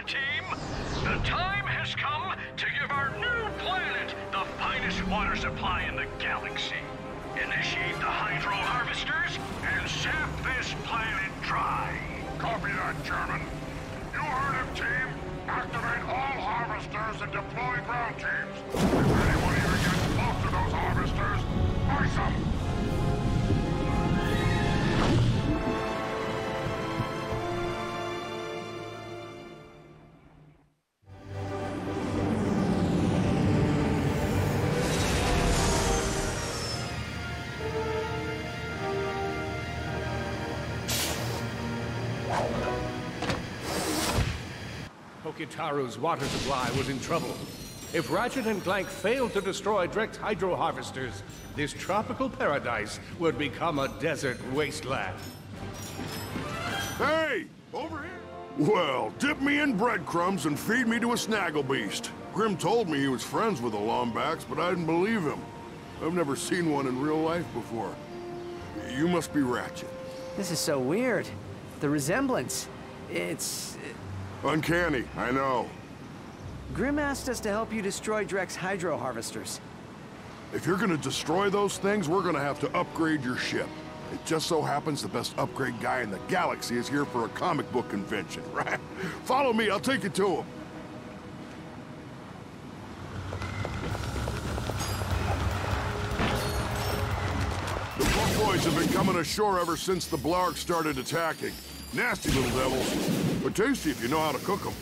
team. The time has come to give our new planet the finest water supply in the galaxy. Initiate the hydro harvesters and sap this planet dry. Copy that, Chairman. You heard him, team. Activate all harvesters and deploy ground teams. If anyone even gets close to those harvesters, ice them! Pokitaru's water supply was in trouble. If Ratchet and Clank failed to destroy Drek's hydro harvesters, this tropical paradise would become a desert wasteland. Hey! Over here! Well, dip me in breadcrumbs and feed me to a snaggle beast. Grim told me he was friends with the Lombax, but I didn't believe him. I've never seen one in real life before. You must be Ratchet. This is so weird. The resemblance. It's... Uncanny, I know. Grim asked us to help you destroy Drek's hydro harvesters. If you're gonna destroy those things, we're gonna have to upgrade your ship. It just so happens the best upgrade guy in the galaxy is here for a comic book convention, right? Follow me, I'll take you to him. The Buff Boys have been coming ashore ever since the Blarg started attacking. Nasty little devils, but tasty if you know how to cook them.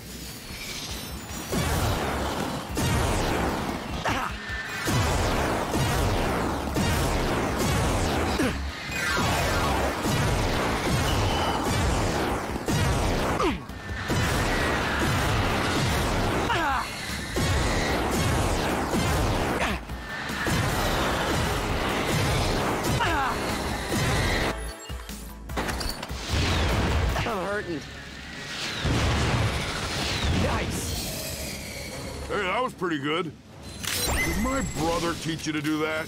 Nice! Hey, that was pretty good. Did my brother teach you to do that?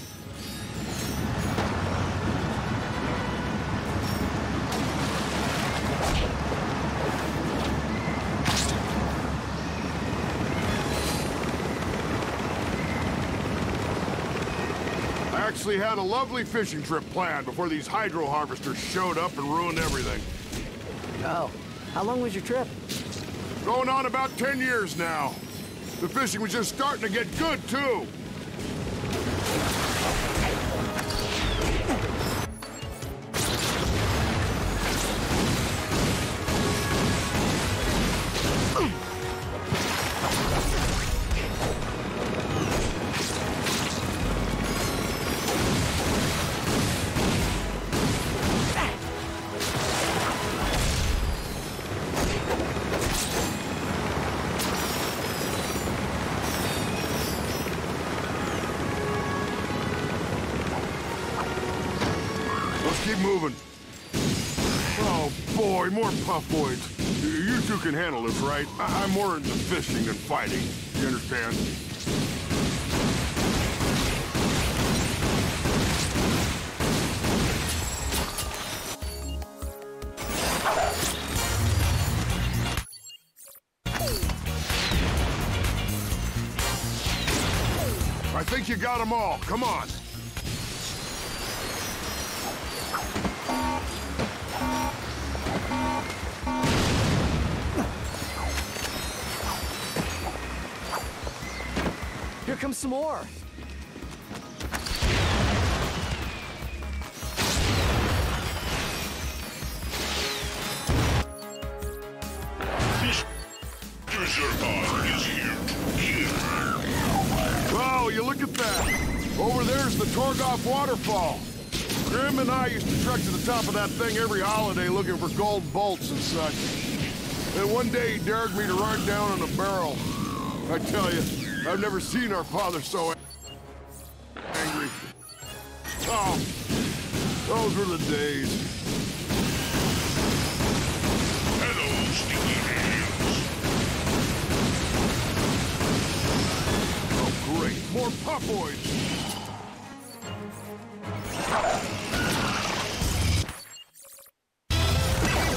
I actually had a lovely fishing trip planned before these hydro harvesters showed up and ruined everything. Oh, how long was your trip? Going on about 10 years now. The fishing was just starting to get good, too. Keep moving. Oh, boy, more puff boys. You two can handle this, right? I'm more into fishing than fighting. You understand? I think you got them all. Come on. Here comes some more. Wow, you look at that. Over there's the Torgoff waterfall. Grim and I used to trek to the top of that thing every holiday looking for gold bolts and such. And one day he dared me to ride down in a barrel. I tell you, I've never seen our father so angry. Oh, those were the days. Hello, sticky hands. Oh, great. More Puff Boys.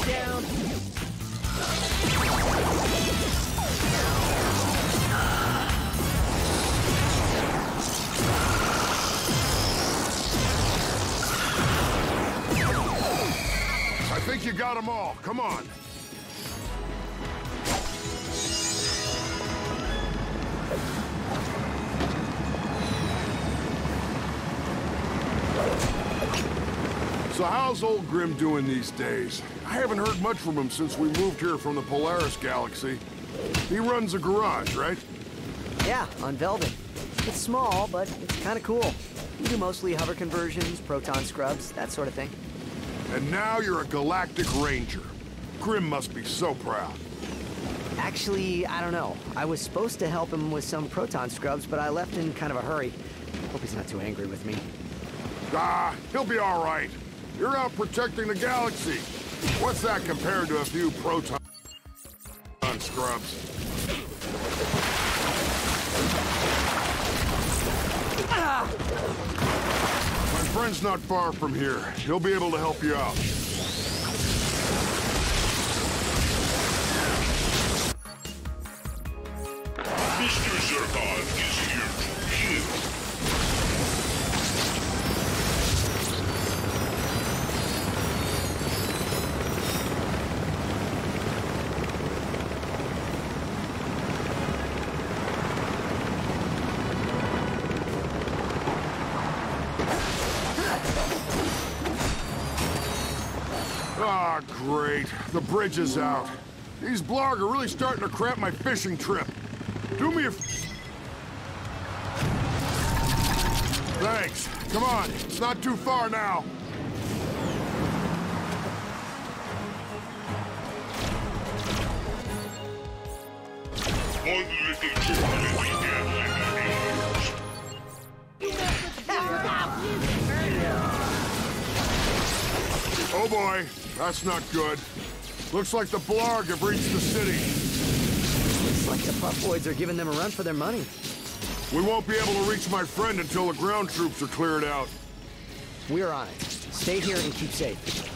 Down. you got them all. Come on. So how's old Grim doing these days? I haven't heard much from him since we moved here from the Polaris galaxy. He runs a garage, right? Yeah, on Velvet. It's small, but it's kind of cool. We do mostly hover conversions, proton scrubs, that sort of thing. And now you're a galactic ranger. Grim must be so proud. Actually, I don't know. I was supposed to help him with some proton scrubs, but I left in kind of a hurry. Hope he's not too angry with me. Ah, he'll be all right. You're out protecting the galaxy. What's that compared to a few proton scrubs? My friend's not far from here. He'll be able to help you out. Mr. Zircon is here to heal. Ah, great. The bridge is out. These blarg are really starting to cramp my fishing trip. Do me a... Thanks. Come on. It's not too far now. One little too many ears. Oh boy, that's not good. Looks like the blarg have reached the city. Looks like the Puffoids are giving them a run for their money. We won't be able to reach my friend until the ground troops are cleared out. We're on it. Stay here and keep safe.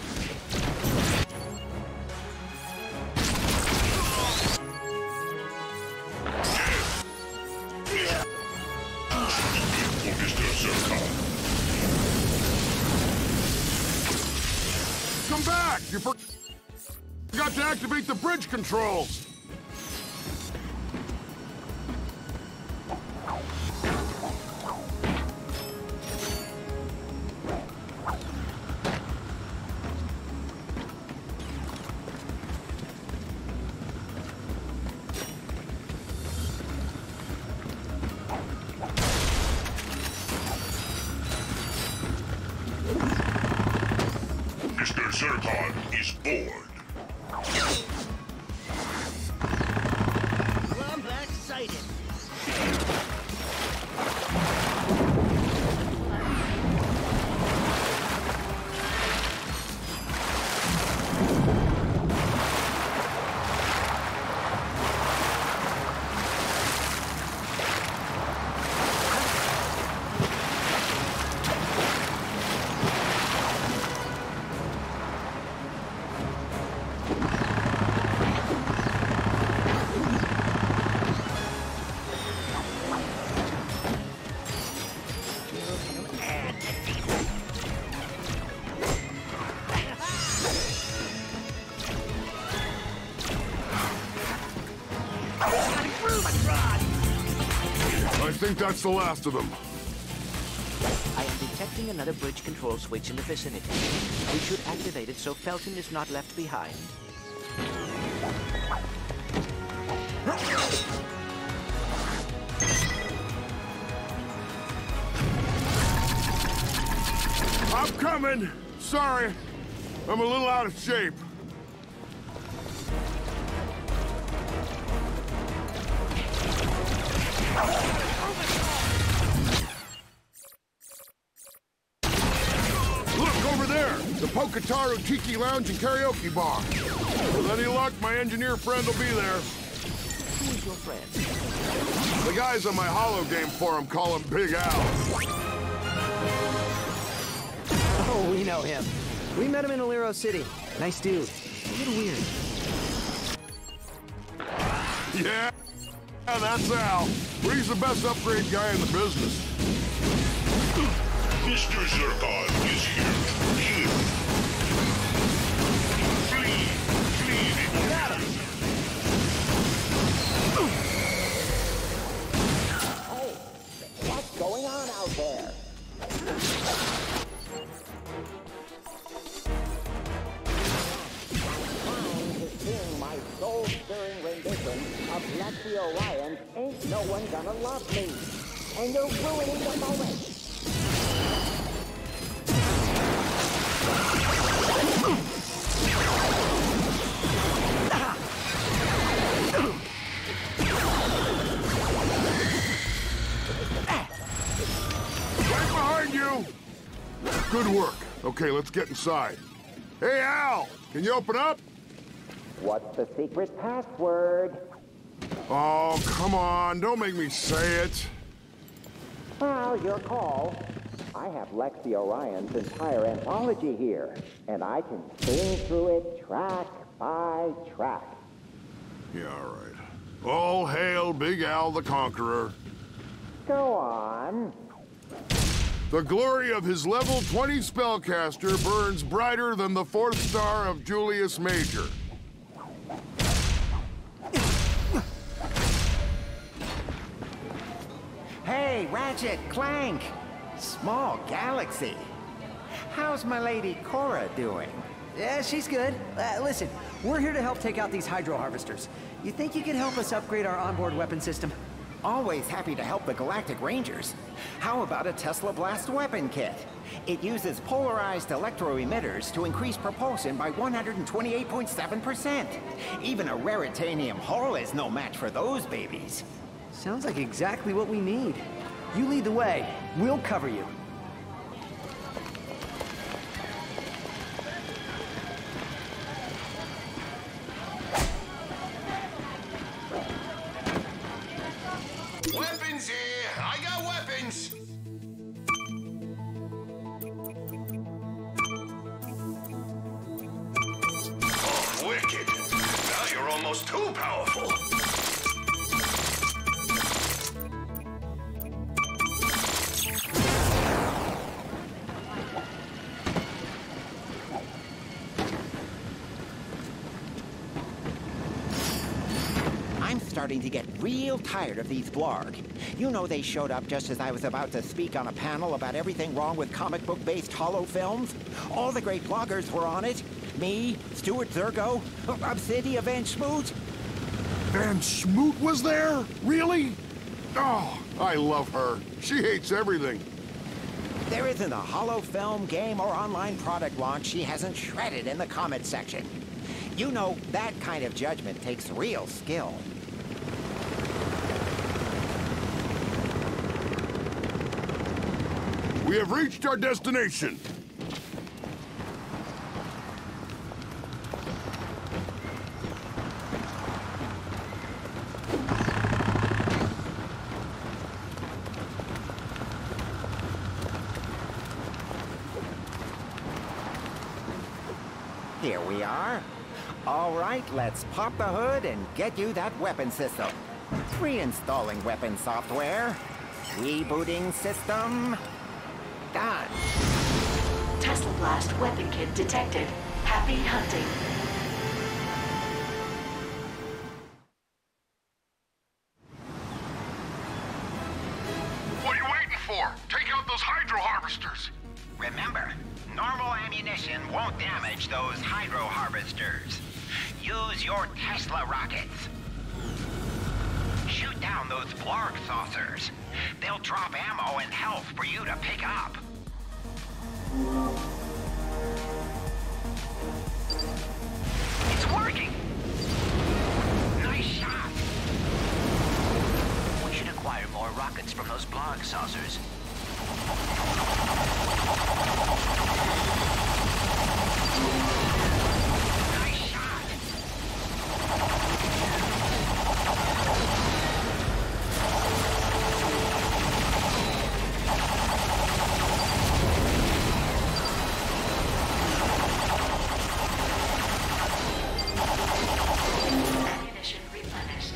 Come back! You forgot to activate the bridge controls! Mr. Zircon is bored. Well, I'm back sighted. I think that's the last of them. I am detecting another bridge control switch in the vicinity. We should activate it so Felton is not left behind. I'm coming! Sorry, I'm a little out of shape. Look, over there! The Pokitaru Tiki Lounge and Karaoke Bar. With any luck, my engineer friend will be there. Who is your friend? The guys on my holo game forum call him Big Al. Oh, we know him. We met him in Alero City. Nice dude. A little weird. Yeah, that's Al. He's the best upgrade guy in the business. Mr. Zircon is here to heal. Orions, ain't no one gonna love me. And you're ruining the moment. Right behind you! Good work. Okay, let's get inside. Hey, Al! Can you open up? What's the secret password? Oh, come on. Don't make me say it. Well, your call. I have Lexi Orion's entire anthology here, and I can sing through it track by track. Yeah, all right. All hail Big Al the Conqueror. Go on. The glory of his level 20 spellcaster burns brighter than the 4th star of Julius Major. Hey, Ratchet Clank! Small galaxy. How's my lady Cora doing? Yeah, she's good. Listen, we're here to help take out these hydro harvesters. You think you could help us upgrade our onboard weapon system? Always happy to help the Galactic Rangers. How about a Tesla Blast weapon kit? It uses polarized electro-emitters to increase propulsion by 128.7%. Even a raritanium hull is no match for those babies. Sounds like exactly what we need. You lead the way. We'll cover you. Weapons here! I got weapons! Oh, wicked! Now you're almost too powerful! I'm starting to get real tired of these Blarg. You know they showed up just as I was about to speak on a panel about everything wrong with comic book-based holo films. All the great bloggers were on it. Me, Stuart Zergo, Obsidia Van Schmoot. Van Schmoot was there? Really? Oh, I love her. She hates everything. There isn't a holo film, game, or online product launch she hasn't shredded in the comment section. You know, that kind of judgment takes real skill. We have reached our destination. Here we are. All right, let's pop the hood and get you that weapon system. Reinstalling weapon software. Rebooting system. Done. Tesla Blast weapon kit detected. Happy hunting. What are you waiting for? Take out those hydro harvesters! Remember, normal ammunition won't damage those hydro harvesters. Use your Tesla rockets. Shoot down those Blarg saucers. They'll drop ammo and health for you to pick up. It's working! Nice shot! We should acquire more rockets from those Blarg saucers. Nice shot! Ammunition replenished.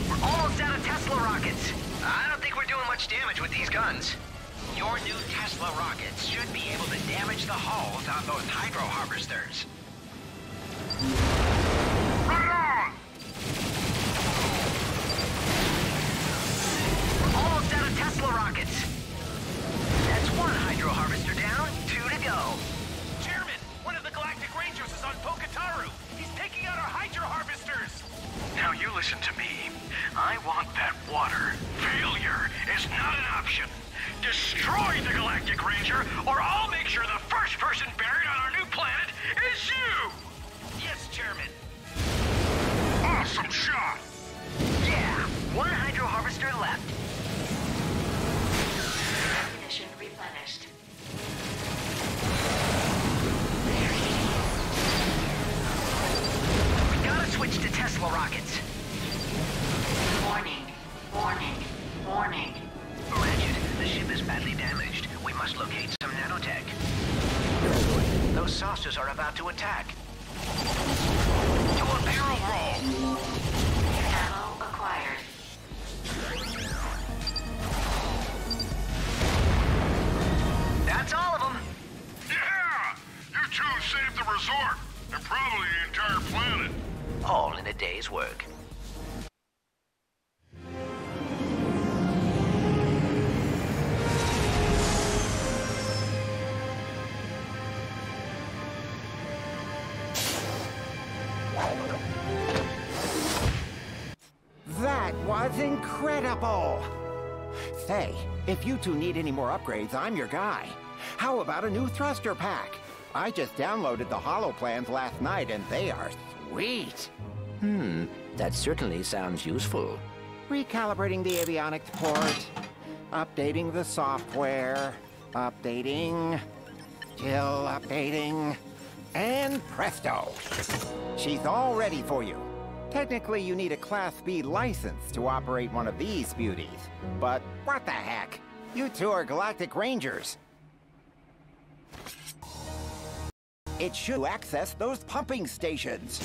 We're almost out of Tesla rockets. I don't think we're doing much damage with these guns. Your new Tesla rockets should be able to damage the hulls on those hydro harvesters. Right on! We're almost out of Tesla rockets. That's one hydro harvester down, 2 to go. Chairman, one of the Galactic Rangers is on Pokitaru. He's taking out our hydro harvesters. Now you listen to me. I want destroy the Galactic Ranger, or I'll make sure the first person buried on our new planet is you! Yes, Chairman. Awesome shot! Yeah, one hydro harvester left. Ammunition replenished. We gotta switch to Tesla rockets. Warning. Warning. Warning. Ratchet, the ship is badly damaged. We must locate some nanotech. Those saucers are about to attack. Do a barrel roll! Ammo acquired. That's all of them. Yeah! You two saved the resort, and probably the entire planet. All in a day's work. That was incredible! Say, if you two need any more upgrades, I'm your guy. How about a new thruster pack? I just downloaded the holo plans last night, and they are sweet. That certainly sounds useful. Recalibrating the avionics port, updating the software, updating, still updating, and presto! She's all ready for you. Technically, you need a Class B license to operate one of these beauties. But what the heck? You two are Galactic Rangers. It should access those pumping stations.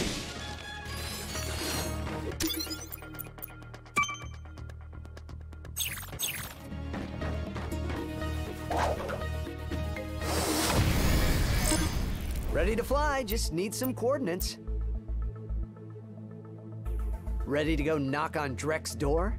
Ready to fly, just need some coordinates. Ready to go knock on Drek's door?